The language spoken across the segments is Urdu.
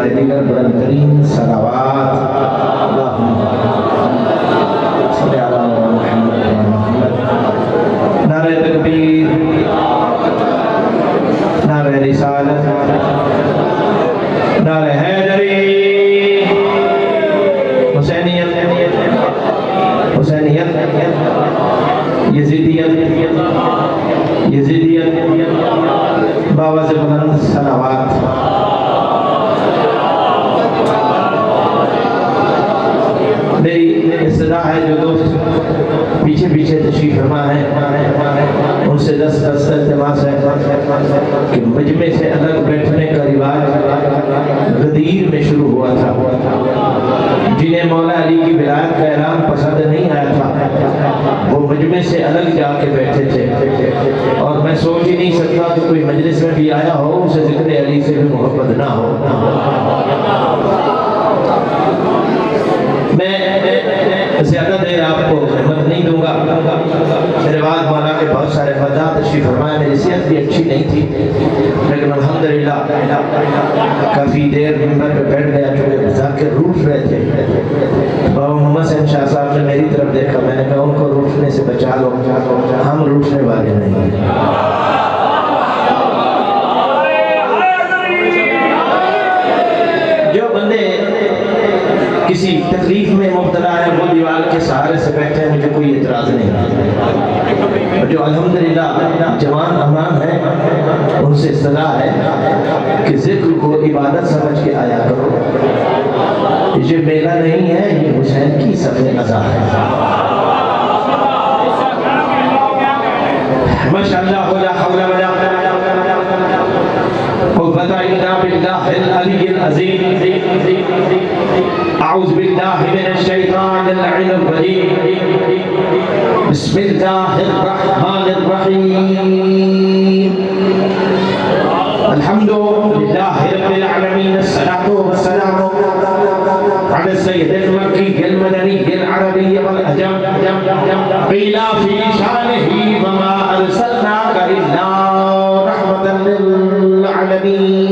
بارے دیگر بلند ترین صلوات اللہم صلی علی محمد نعرہ تکبیر نعرہ رسالت نعرہ حیدری حسینیت حسینیت یزیدیت یزیدیت باواز بلند صلوات میری استدعا ہے جو دوست پیچھے پیچھے تشریف فرما ہے ان سے دست التماس ہے کہ مجمع سے الگ بیٹھنے کا رواج غدیر میں شروع ہوا تھا جنہیں مولا علی کی ولایت کا اعلان پسند نہیں آیا تھا وہ مجمع سے الگ جا کے بیٹھے تھے اور میں سوچ ہی نہیں سکتا کہ کوئی مجلس میں بھی آیا ہو اسے ذکر علی سے بھی محبت نہ ہو میں زیادہ دیر آپ کو خدمت نہیں دوں گا میرے بعد مولا کے بہت سارے مداح تشریف فرمائے میری صحت بھی اچھی نہیں تھی لیکن الحمدللہ کافی دیر ممبر پہ بیٹھ گیا چونکہ ذاکر روٹ رہے تھے بابا محمد حسین شاہ صاحب نے میری طرف دیکھا میں نے کہا ان کو روٹنے سے بچا لو ہم روٹنے والے نہیں ہیں جو بندے کسی تکلیف میں مبتلا ہے وہ دیوار کے سہارے سے بیٹھے ہیں مجھے کوئی اعتراض نہیں جو الحمدللہ جوان امان ہے ان سے استدعا ہے کہ ذکر کو عبادت سمجھ کے آیا کرو یہ میلہ نہیں ہے یہ حسین کی صف عزا ہے ماشاءاللہ لا حول ولا قوة الا بالله العلی العظیم اعوذ باللہ من الشیطان اللعین الرجیم بسم اللہ الرحمن الرحیم الحمد للہ رب العالمین الصلاة والسلام على السيد المكي المدني العربي والعجم قيل في شانه وما أرسلناك إلا رحمة للعالمين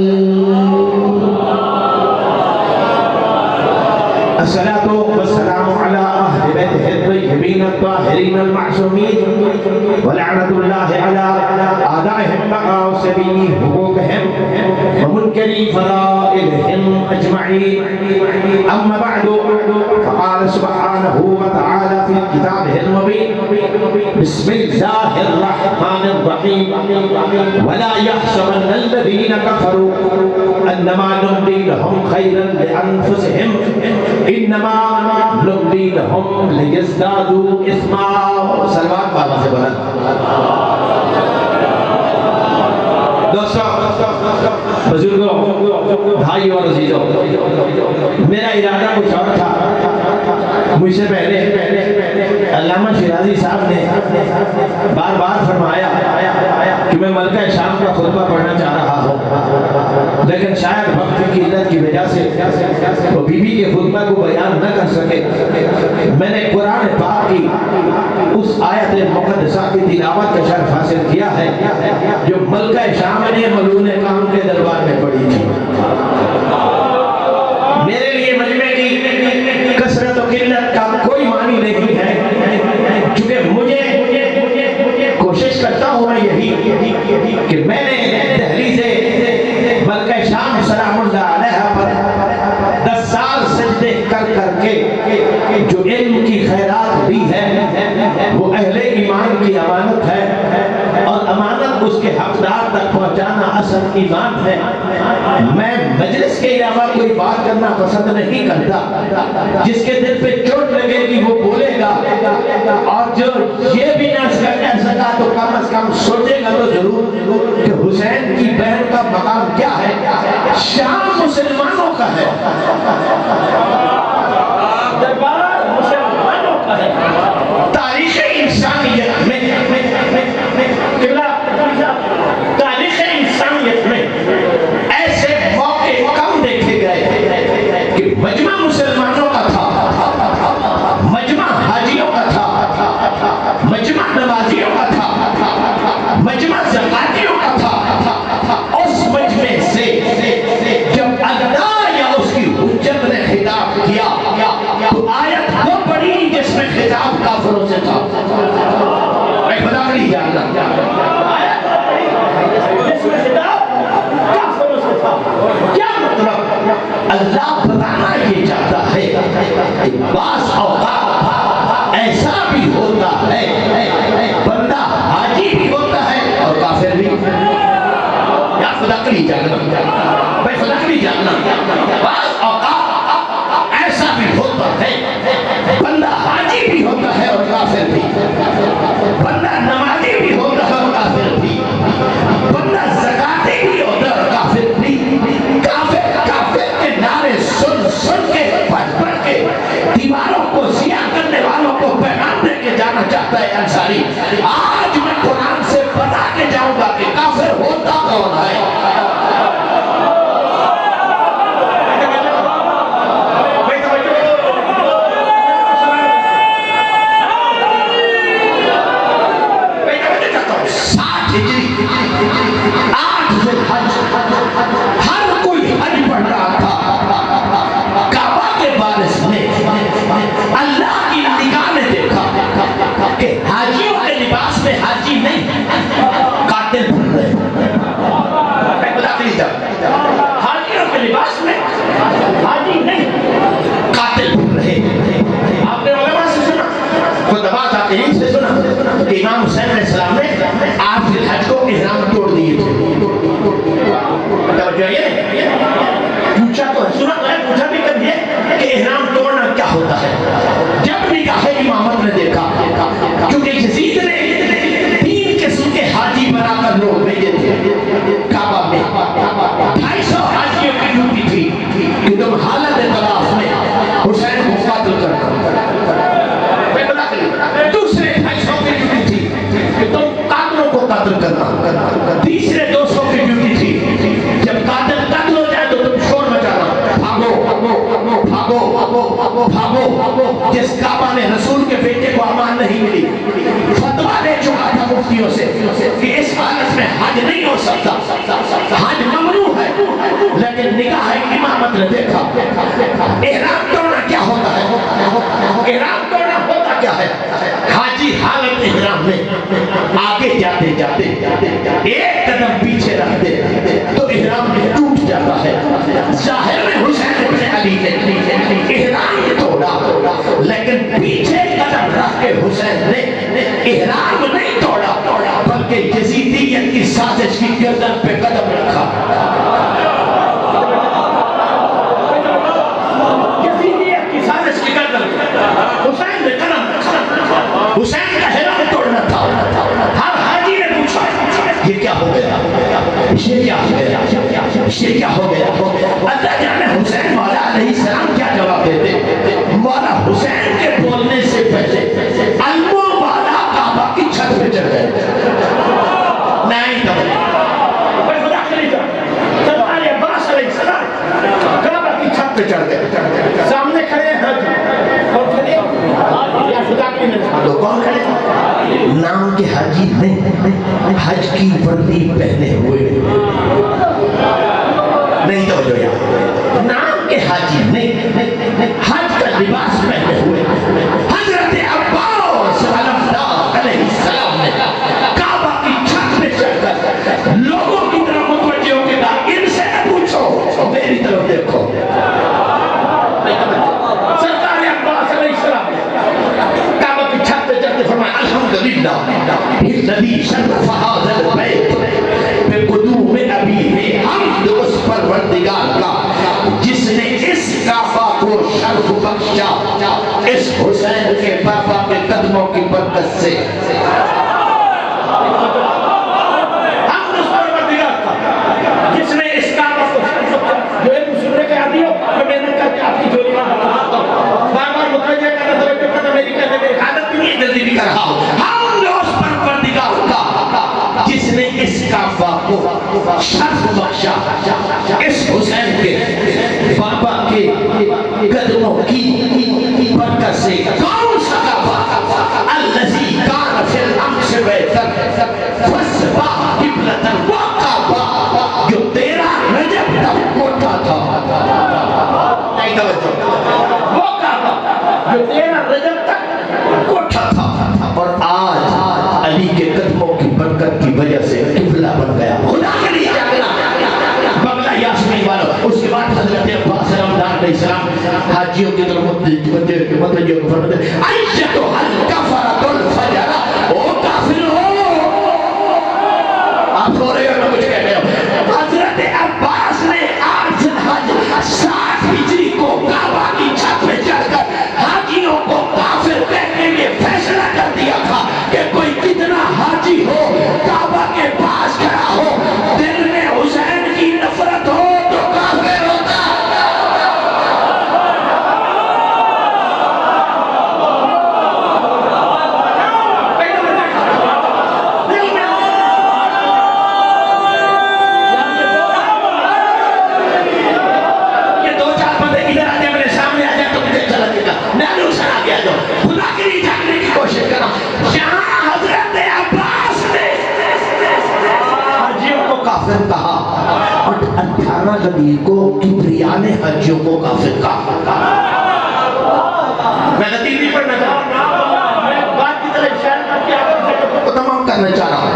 الصلاة والسلام على أهل بيته الطيبين الطاهرين المعصومين ولعنة الله على أعدائهم بقى سبيل حقوقهم ومنكري فضائلهم أجمعين أما بعد فقال سبحانه وتعالى في كتابه المبين بسم الله الرحمن الرحيم ولا يحسبن الذين كفروا أنما نملي لهم خيرا لأنفسهم إنما نملي لهم ليزدادوا إثما صلوات بابا سے بلند دوستو بزرگوں بھائی اور عزیزوں میرا ارادہ کچھ اور تھا مجھ سے پہلے علامہ شیرازی صاحب نے بار بار فرمایا کہ میں ملکہ شام کا خطبہ پڑھنا چاہ رہا ہوں لیکن شاید وقت کی قلت کی وجہ سے وہ بی بی کے خطبہ کو بیان نہ کر سکے میں نے قرآن پاک کی اس آیت مقدسہ کی تلاوت کا شرف حاصل کیا ہے جو ملکہ شام نے ملون کام کے دربار میں پڑھی تھی میرے لیے مجمع کی کثرت و قلت کا کوئی معنی نہیں ہے چونکہ مجھے کوشش کرتا ہوں میں یہی کہ میں نے دہلی سے ملکہ شام سلام اللہ علیہ پر 10 سال سجدے کر کے جو علم کی خیرات دی ہے وہ اہل ایمان کی امانت ہے اور امانت اس کے حقدار تک پہنچانا اصل ایمان ہے میں مجلس کے علاوہ کوئی بات کرنا پسند نہیں کرتا جس کے دل پہ چوٹ لگے گی وہ بولے گا اور جو یہ بھی نہ کہہ سکا تو کم از کم سوچے گا تو ضرور کہ حسین کی بہن کا مقام کیا ہے شام مسلمانوں کا ہے دربار مسلمانوں کا ہے تاریخ انسانیت میں تاریخ انسانیت میں ایسے موقع کم دیکھے گئے کہ مجمع مسلمانوں کا تھا مجمع حاجیوں کا تھا مجمع نمازیوں کا تھا مجمع زکاتیوں کا تھا اس مجمع سے جب اقدار یا احرام توڑنا کیا ہوتا ہے؟ جب نگاہ امامت نے دیکھا، کیونکہ یزید نے 3 قسم کے حاجی بنا کر لوگ بھیجے تھے کعبہ میں، 250 حاجیوں کی ڈیوٹی تھی کہ تم حالت طواف میں حسین کو قتل کرنا۔ دوسرے 250 کی ڈیوٹی تھی کہ تم قاتلوں کو قتل کرنا۔ تیسرے 200 کی ڈیوٹی تھی جب قاتل قتل ہو جائے تو تم شور مچانا، بھاگو بھاگو بھاگو۔ جس کعبہ نے رسول کے بیٹے کو امان نہیں ملی، فتویٰ لے چکا تھا مفتیوں سے کہ اس حالت میں حج نہیں ہو سکتا، حج ممنوع ہے، لیکن نگاہ امامت نے دیکھا احرام توڑنا کیا ہوتا ہے؟ احرام توڑنا ہوتا کیا ہے؟ حاجی حالت احرام میں آگے جاتے جاتے ایک قدم پیچھے رکھتے تو احرام میں ٹوٹ جاتا ہے۔ ظاہر میں حسین ابن علی نے احرام توڑا، لیکن پیچھے قدم رکھ کے حسین نے احرام نہیں توڑا، بلکہ یزیدیت کی سازش کی گردن پہ قدم رکھا۔ یزیدیت کی سازش کی گردن حسین نے قدم رکھا، حسین کا احرام توڑنا تھا۔ ہر حاجی نے پوچھا یہ کیا ہو گیا، یہ کیا ہو گیا، یہ کیا ہو گیا؟ اللہ جانے حسین مولا علیہ السلام کیا جواب دیتے؟ مولا حسین کے بولنے سے پہلے علم والا کعبہ کی چھت پہ چڑھ گئے۔ نہیں تو بھائی خدا خلیفہ سرکار عباس علیہ السلام کعبہ کی چھت پہ چڑھ گئے، سامنے کھڑے ہیں اور کھڑے یا خدا کی نظر کون کھڑے؟ نام کے حاجی نہیں، حج کی وردی پہنے ہوئے، نہیں تو جو یہاں نام کے حاجی نہیں، حج کا لباس پہنے ہوئے حضرت عباس علیہ السلام نے کعبہ کی چھت پہ چڑھ کر لوگوں کی طرف متوجہ ہو کے کہا ان سے نہ پوچھو، میری طرف دیکھو۔ سرکار عباس علیہ السلام نے کعبہ کی چھت پہ چڑھ کے فرمایا الحمدللہ الذی شرف ھذا البیت بقدوم ابیہ، حمد اس پروردگار کا جس نے اس کعبہ کو شرف بخشا اس حسین کے پاپا کے قدموں کی برکت سے۔ ہم اس پروردگار کا جس نے اس کعبہ کو شرف بخشا، جو ایک سننے کے عادی ہو میں محنت کر کے آپ کی جوڑی میں بار بار متوجہ کرنا توجہ کرنا میری کہنے میں عادت نہیں ہے، جلدی بھی کر رہا ہوں۔ ہم نے اس پروردگار کا جس نے اس کعبہ کو شرف بخشا اس حسین کے بابا کے قدموں کی برکت سے۔ کون سا کعبہ؟ الذی کان فی الامس بیتا فاصبح قبلۃ، وہ کعبہ جو 13 رجب تک کوٹھا تھا، نہیں توجہ، وہ کعبہ جو 13 رجب تک کوٹھا تھا اور آج علی کے قدموں کی برکت کی وجہ سے قبلہ بن گیا۔ خدا کے لیے جاگنا بغلہ یاسمین والو۔ اس کے بعد حضرت عباس علیہ السلام حاجیوں کی طرف متوجہ کو فرماتے ہیں ایتھا الکفرۃ الفجر، او کافر ہو، آپ سو رہے ہو نہ مجھے کہہ رہے ہو۔ حضرت عباس نے 8 ذوالحج 60 ہجری کو کعبہ کی چھت پہ چڑھ کر حاجیوں کو کافر کہنے کے فیصلہ کر دیا تھا کہ کوئی کتنا حاجی ہو کعبہ کے پاس کھڑا ہو دل میں حسین کی نفرت ہو تو کافر ہوتا۔ یہ 2-4 بندے ادھر آ جائے میرے سامنے آ جائے تو مجھے اچھا لگے گا، میں نے اسے آگے آ جاؤں، خدا کے لیے جاننے کی کوشش کرا۔ جہاں حضرت عباس نے حاجیوں کو کافر کہا اور 18 غدیر کو کبریا نے حاجیوں کو کافر کہا۔ میں غدیر نہیں پڑھنا چاہتا، میں بات کی طرح اشارہ کر کے آپ کو تمام کرنا چاہ رہا ہوں۔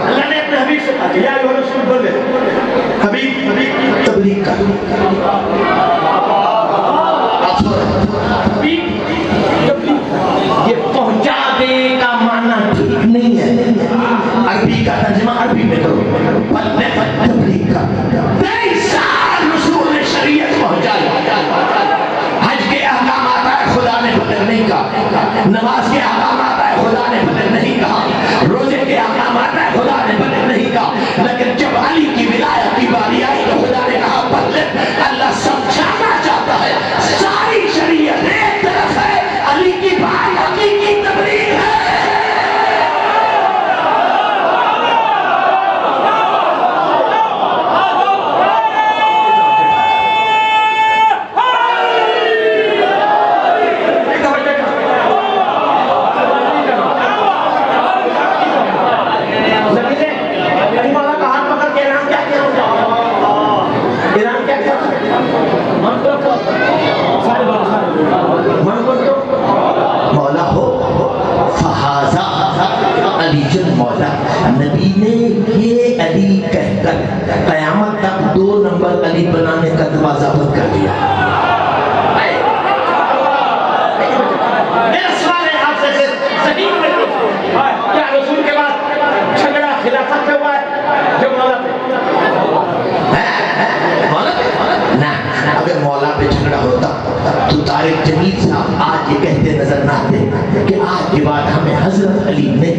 اللہ نے اپنے حبیب سے کہا یا ایھا الرسول بولے حبیب تبلیغ کر، آپ سو رہے یہ پہنچا دے کا معنی ٹھیک نہیں ہے، عربی کا ترجمہ عربی میں کرو، تبلیغ کا 23 سال رسول نے شریعت پہنچائی، حج نماز کے احکامات ہے خدا نے بدل نہیں کہا, روزے کے احکامات ہے خدا نے بدل نہیں کہا, لیکن جب علی کی ولایت کی باری آئی تو خدا نے کہا بدل. اللہ سمجھانا چاہتا ہے ساری شریعت ایک طرف ہے, علی کی بات حقیقی تبلیغ ہے. مولا ہو فہذا علی جن مولا. نبی نے یہ علی کہہ کر قیامت تک 2 نمبر علی بنانے کا دروازہ بند کر دیا. میرا سوال ہے آپ سے زمین میں کیا رسول کے بعد جھگڑا خلافت پہ ہوا ہے جو مولا پہ؟ نہ, اگر مولا پہ جھگڑا ہوتا تو طارق جمیل صاحب آج یہ کہتے نظر نہ آتے کہ آج کے بعد ہمیں حضرت علی نے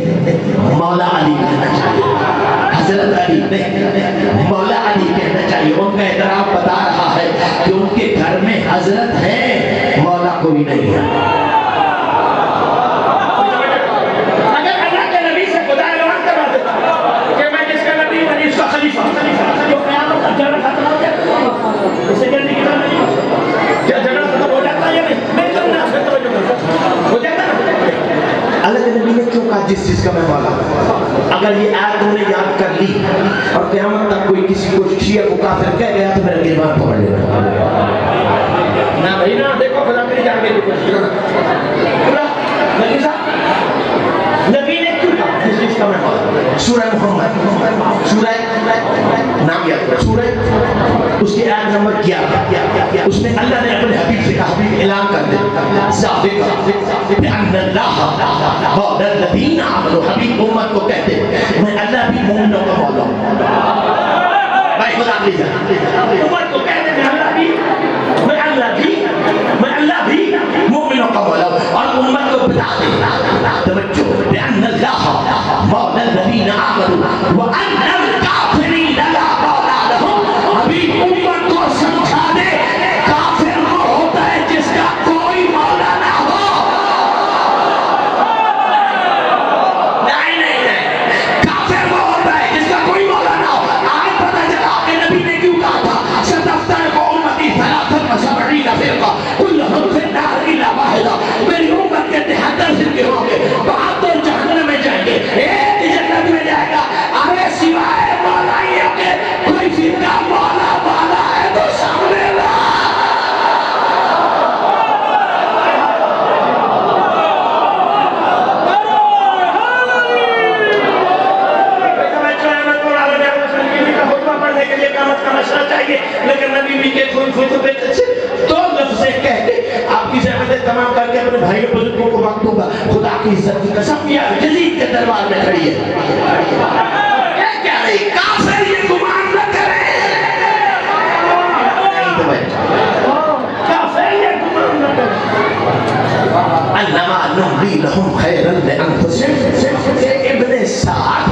مولا علی کہنا چاہیے, حضرت علی نے مولا علی کہنا چاہیے. ان کا اعتراف بتا رہا ہے کہ ان کے گھر میں حضرت ہے, مولا کوئی نہیں ہے. اگر اللہ کے نبی سے خدا اعلان کروا دیتا کہ میں جس کا نبی ہوں اس کا خلیفہ, جو قیامت تک جھگڑا ختم ہو گیا, اسے کہنے کی ضرورت نہیں. کیا جھگڑا ختم ہو جاتا ہے یا نہیں؟ میں کرنا سے توجہ کرتا ہو جاتا ہے. اللہ کے نبی نے کیوں کہا جس چیز کا میں مولا. اگر یہ آیت تم نے یاد کر لی اور قیامت تک کوئی کسی کو شیعہ کو کافر کہہ گیا تو میرا گریبان پکڑ لے گا. نہ بھائی نہ, دیکھو خدا میری جان کے نبی صاحب نبی نے کیوں کہا جس چیز کا میں مولا. سورہ محمد, سورہ نام یاد کرو, سورہ اس کی آیت نمبر 11, اس میں اللہ نے اپنے حبیب سے کہا, حبیب اعلان کر دے ذالک بأن اللہ مولا الذین آمنوا. حبیب امت کو کہتے میں اللہ بھی مومنوں کا مولا ہوں. بھائی خدا نہیں جانا, امت کو کہتے میں اللہ بھی مومنوں کا مولا ہوں. اور امت کو بتا دے توجہ بأن اللہ مولا الذین آمنوا وأن الکافرین لا مولا لهم. حبیب امت کو سمجھا دے کافر وہ ہوتا ہے جس کا کوئی مولا نہ ہو. نہیں, کافر وہ ہوتا ہے جس کا کوئی مولا نہ ہو. آج پتہ چلا کہ نبی نے کیوں کہا تھا ستفترق امتی ثلاثا وسبعین فرقہ کلہم فی النار الا واحدہ. میری امت کے 73 فرقے ہوں گے, 72 جہنم میں جائیں گے, ایک جنت میں جائے گا. ارے سوائے مولائیوں کے کوئی فرقہ مولا والا ہے تو سامنے لا. پڑھنے کے لیے قیامت کا مسئلہ چاہیے, لیکن نبی بھی کے خطبے سے 2 لفظیں کہہ کے آپ کی زحمتیں تمام کر کے اپنے بھائی بزرگوں کو وقت دوں گا. خدا کی عزت کی قسم یا یزید کے دربار میں کھڑی ہے. کیا نہیں کافر یہ گمان نہ کریں, کافر یہ گمان نہ کریں. انما نملی لهم خیرا لانفسهم. ابن سعد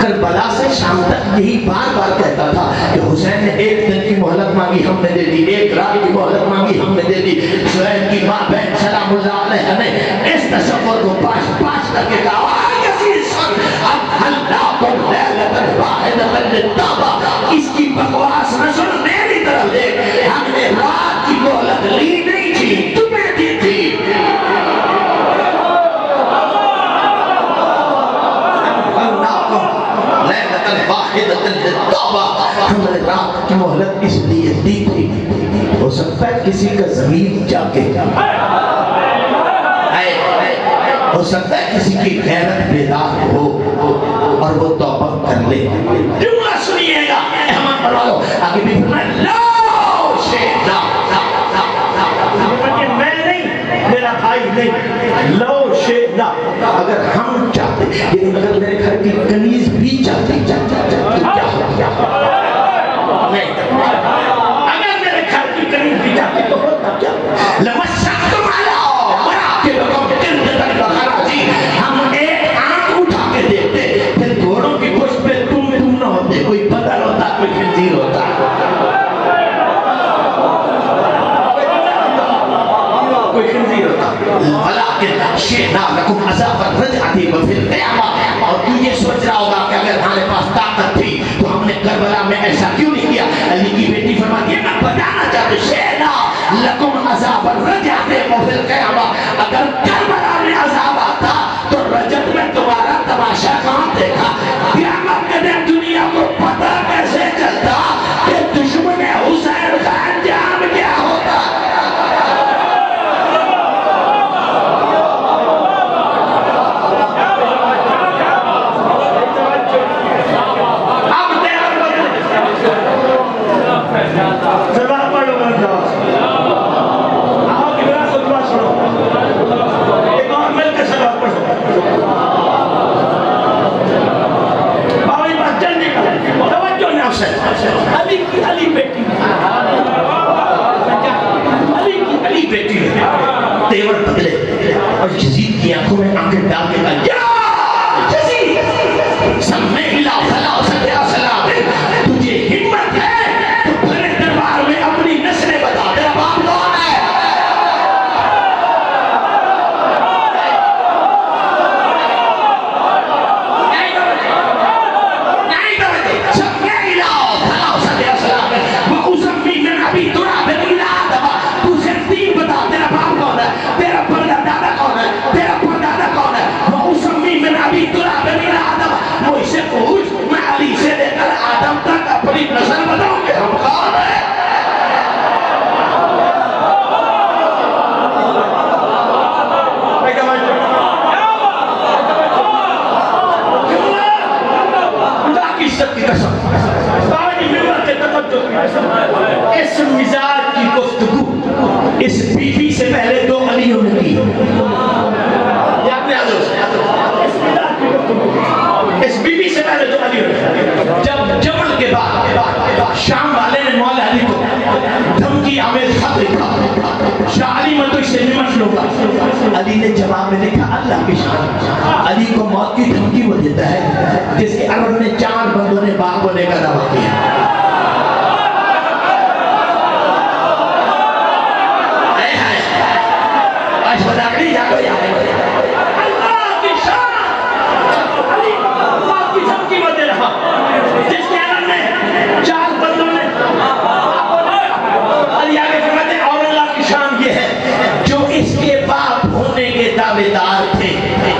کربلا سے شام تک یہی بار بار کہتا تھا کہ حسین نے 1 دن کی مہلت مانگی, ہم نے دے دی. 1 رات کی مہلت مانگی, ہم نے دے دی. سہیل کی ماں بہن سلام اللہ علیہ نے اس تصور کو پاش کر کے کہا اس کی بکواس نہ سن, میری طرف دیکھ, ہم نے رات کی مہلت لی نہیں تھی, تمہیں دی تھی. ہم نے رات کی مہلت اس لیے دی تھی, ہو سکتا ہے کسی کا ضمیر جاگے, ہو سکتا ہے کسی کی غیرت بیدار ہو اور وہ توبہ کر لے. جملہ سنیے گا احمد پڑھو آگے بھی فرمایا لا شیء لا میں نہیں, میرا بھائی نہیں, لو شیء لا. اگر ہم چاہتے, لیکن اگر میرے گھر کی کنیز بھی چاہتی تو کیا نہیں, اگر میرے گھر کی کنیز بھی چاہتی تو ہوتا کیا. لمسکتم علی مناکبکم کوئی خنزیر ہوتا. ولیکن شئنا لکم عذاب الرجعۃ وفی القیامہ. اور تو یہ سوچ رہا ہوگا کہ اگر ہمارے پاس طاقت تھی تو ہم نے کربلا میں ایسا کیوں نہیں کیا. علی کی بیٹی فرماتی ہے میں بتانا چاہتی شئنا لکم عذاب الرجعۃ وفی القیامہ. اگر کربلا میں عذاب آتا تو رجب میں تمہارا تماشا کہاں دیکھا. قیامت کے دن دنیا کو پتہ کیسے چلتا کہ دشمن حسین کا انجام کیا ہوتا. علی بیٹی تیور بدلے اور یزید کی آنکھوں میں آنکھیں ڈال کے کہا یا یزید سمے ملا فلا سدیا سلام. تجھے ہمت ہے تو بھرے دربار میں اپنی نسلیں بتا. تیرا باپ کون ہے؟ اس مزاج کی گفتگو اس بی بی سے پہلے دو علیوں نے کی. اس بی بی سے پہلے دو علیوں نے. جب جمل کے بعد شام والے نے مولا علی کو دھمکی آمیز خط لکھا. شاہ علی میں تو اس سے نمٹ لوں گا. علی نے جواب میں لکھا اللہ کی شان. علی کو موت کی دھمکی وہ دیتا ہے جس کے عرب میں 4 بندوں نے باپ ہونے کا دعویٰ کیا.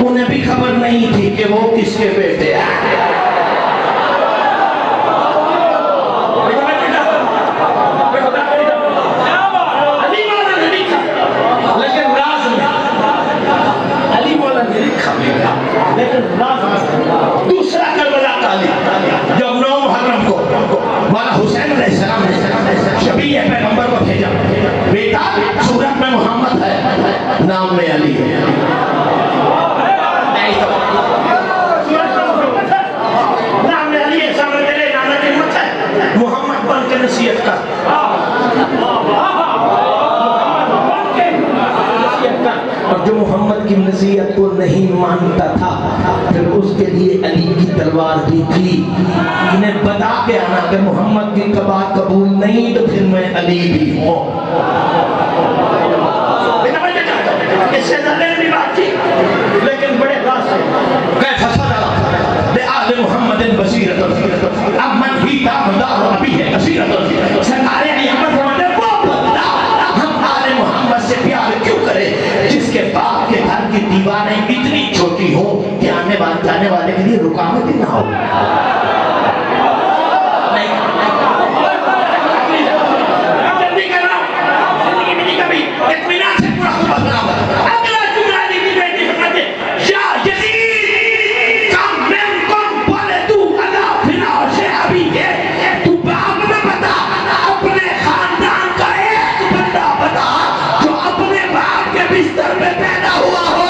انہیں بھی خبر نہیں تھی کہ وہ کس کے بیٹے ہیں. لیکن راز میں علی مولا نے لکھا لیکن راز میں دوسرا کربلا کا علی جب 9 محرم کو مولا حسین علیہ السلام نے شبیہ پیغمبر کو بھیجا. بیٹا صورت میں محمد ہے نام میں علی ہے. محمد بن کے نصیحت کر. اور جو محمد کی نصیحت کو نہیں مانتا تھا پھر اس کے لیے علی کی تلوار بھی تھی. انہیں بتا کے آنا کہ محمد کی بات قبول نہیں تو پھر میں علی بھی ہوں. اس سے زیادہ بھی بات تھی لیکن بڑے راز سے کیسا صدا لآل محمد بصیرت امن ہی دامدار ابھی ہے کثیرت. سرکار احمد فرماتے ہیں وہ بندہ ہم آل محمد سے پیار کیوں کرے جس کے باپ کے گھر کی دیواریں اتنی چھوٹی ہو کہ آنے جانے والے کے لیے رکاوٹ ہی نہ ہو. جلدی کر رہا ہوں زندگی میں نہیں کبھی اطمینان سے پورا خود بنا ہوا. اگلا جملہ علی کی بیٹی فرماتے ہیں یا یزید کم من کم ولدو علی فراش ابی ہے. تو باپ میں بتا اپنے خاندان کا ایک بندہ بتا جو اپنے باپ کے بستر میں پیدا ہوا ہو.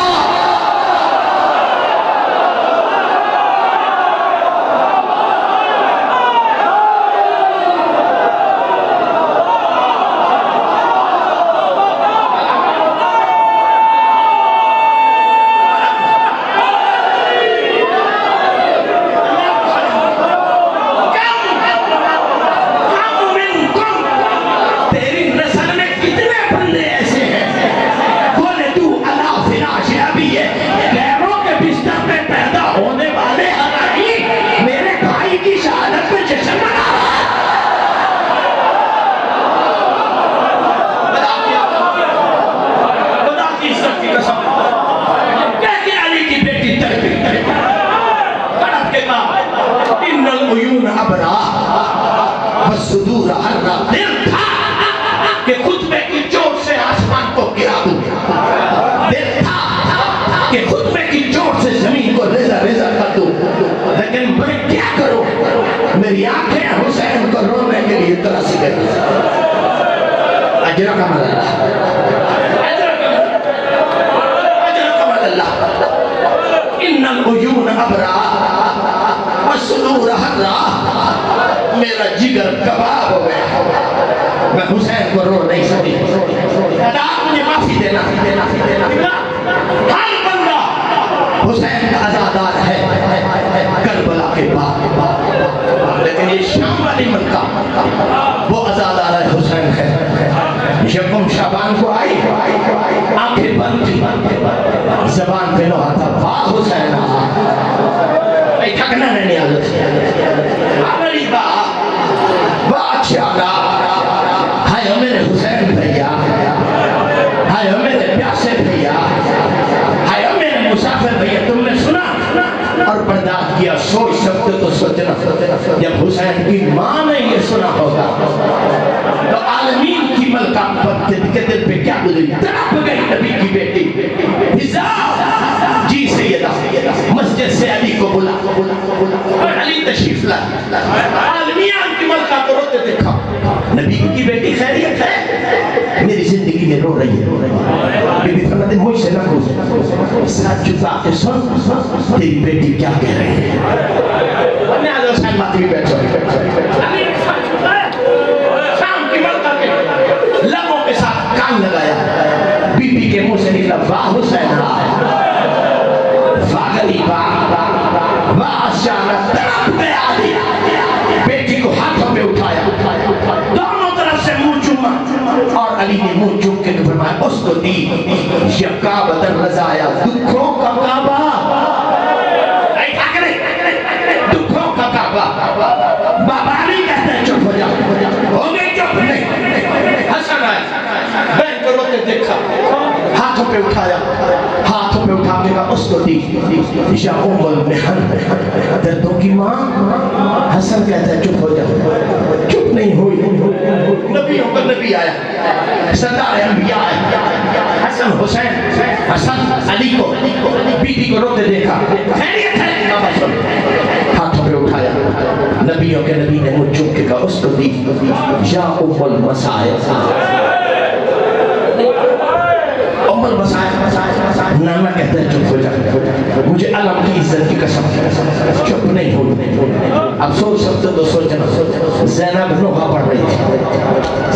اجرکم اللہ، اجرکم اللہ، ان العیون ابرا والصدور حرا، میرا جگر کباب ہو گیا، میں حسین کو رو نہیں سکتی، آپ مجھے معافی دینا، ہر بندہ حسین کا عزادار ہے کربلا کے بعد، لیکن یہ شام والی ملکہ وہ عزادار حسین ہے۔ یکم شعبان کو آئی، آنکھیں بند تھی، زبان پہ لوہا تھا، واہ حسین ای تھکنا نہیں آدھا آمری با اچھانا، ہائے میرے حسین بھیا، ہائے میرے پیاسے بھیا، ہائے میرے مسافر بھیا، تم نے سنا اور برداشت کیا، سوچ سکتے تو سوچنا، جب حسین کی ماں نے یہ سنا ہوگا تو عالمین کی ملکہ کے دل پہ کیا گزری، تڑپ گئی نبی کی بیٹی حضاب، جی سیدہ مسجد سے علی کو بلا، علی تشریف لا، عالمیان کی ملکہ کو روتے دیکھا، نبی کی بیٹی خیریت ہے، میری زندگی میں رو رہی ہے، بی بی فرماتے مجھ سے نہ پوچھ، ساتھ جھکا کے سن تیری بیٹی کیا کہہ رہی ہے، اپنے آدھو حسین ماتی بھی بیٹھو، شام کی ملکہ کے لبوں کے ساتھ کان لگایا، بی بی کے منہ سے نکلا واہ حسین آئے، فاغلی واہ شانہ، تڑپ گیا علی، بیٹی کو ہاتھوں پہ اٹھایا، دونوں طرف سے منہ چوما، اور علی نے منہ چوم کے فرمایا اس کو دی یکابت الرزایا، دکھوں کا کعبہ، دکھوں کا کعبہ، بابا علی کہتے ہیں چپ ہو جاؤ، ہو گئی چپ نہیں، حسن آئے، بہن کو روتے دیکھا، ہاتھوں پہ اٹھایا، ہاتھوں پہ اٹھا کے کہا اس کو دی یا ام المحن، دردوں کی ماں، حسن کہتا ہے چپ ہو جاؤ، چپ نہیں ہوئی، نبیوں کا نبی آیا، سردار انبیاء آیا، حسن حسین، حسن علی کو، بیٹی کو روتے دیکھا، خیریت ہے بابا سن، ہاتھوں پہ اٹھایا، نبیوں کے نبی نے مجھ چپ کے کہا اس کو دی یا ام المسائل، ام المسائل، نانا کہتا ہے چپ ہو جا، مجھے علم کی عزت کی قسم چپ نہیں ہو، اب سوچ سکتے تو سوچنا، زینب نوحہ پڑھ رہی تھی،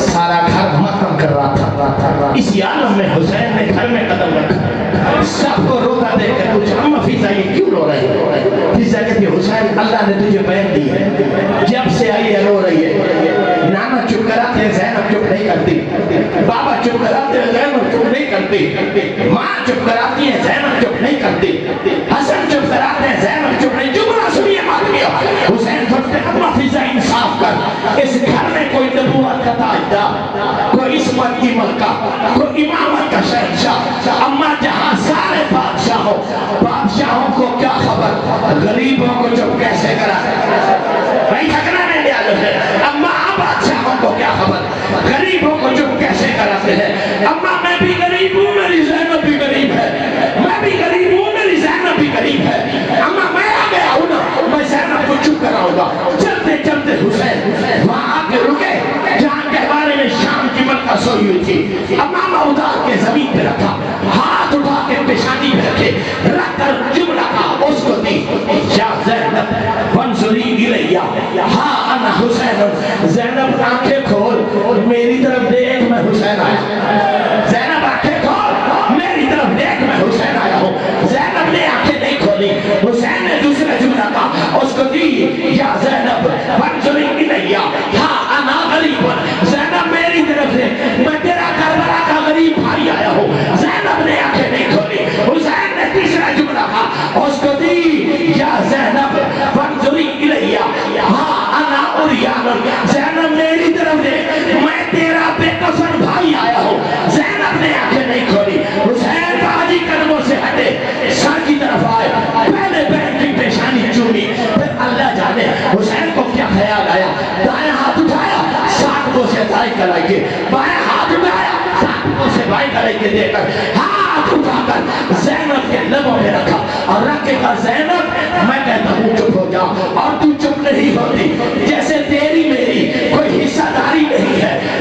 سارا گھر ماتم کر رہا تھا، اس عالم میں حسین نے گھر میں قدم رکھا، سب کو روتا دیکھ کر پوچھا اما فیضا یہ کیوں رو رہے ہیں؟ فیضا کہتی ہے حسین اللہ نے تجھے بہن دی ہے، جب سے آئی ہے رو رہی ہے، نانا چپ کراتے ہیں زینب چپ نہیں کرتی، بابا چپ کراتے ہیں زینب چپ نہیں کرتی، ماں چپ کراتی ہیں زینب چپ نہیں کرتی، حسن چپ کراتے ہیں زینب چپ نہیں، جملہ سنیے ماتمیہ، حسین فرماتے ہیں اما فیضا انصاف کر، اس گھر میں کوئی نبوت کا تاجدار، کوئی عصمت کی ملکہ، کوئی امامت کا شہنشاہ، اما جہاں سارے بادشاہوں کو کیا خبر، غریبوں کو چپ کیسے کرا، بھائی تھکنا نہیں لیا جو ہے، اما بادشاہوں کو کیا خبر، غریبوں کو چپ کیسے کراتے ہیں، اما میں بھی غریب ہوں میری زینب بھی غریب ہے، میں بھی غریب ہوں میری زینب بھی غریب ہے، اما میں آ گیا ہوں نا میں زینب کو چپ کراؤں گا، چلتے چلتے حسین وہاں آ کے رکے جہاں کے بارے میں شام کی ملکہ سوئی ہوئی تھی، امامہ ادار کے زمین پہ رکھا، ہاتھ اٹھا کے پیشانی پہ رکھے، رکھ کر جملہ کا اس کو دی یا زینب وانظری الیہ ہاں انا حسین، زینب آنکھیں کھول میری طرف دیکھ میں حسین آیا، زینب آنکھیں کھول میری طرف دیکھ میں حسین آیا ہوں، زینب نے آنکھیں نہیں کھولی، حسین نے دوسرا جملہ کا اس کو دی یا زینب وانظری الیہ ہاں انا غریب، زینب میری طرف سے میں تیرا کربلا کا غریب بھائی آیا ہوں، زینب نے آنکھیں نہیں کھولی، حسین نے تیسرا جملہ کا اس کو دی یا زینب وانظری الیہ ہاں انا عریان، زینب میری طرف سے میں تیرا بے کفن بھائی آیا ہوں، زینب نے آنکھیں نہیں کھولی، حسین باجی قدموں سے ہٹے سر کی طرف آئے، پہلے بہن کی پیشانی چومی، پھر اللہ جانے حسین کو کیا خیال آیا، دائیں ہاتھ اٹھایا ساتھ کو سے دائیں کلائی کے، بائیں ہاتھ اٹھایا ساتھ کو سے بائیں کلائی کے دے کر ہاتھ اٹھا کر زینب کے لبوں میں رکھا اور رکھ کے کہا زینب میں کہتا ہوں چپ ہو جا اور تو چپ نہیں ہوتی، جیسے تیری میری کوئی حصہ داری نہیں ہے،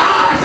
8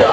2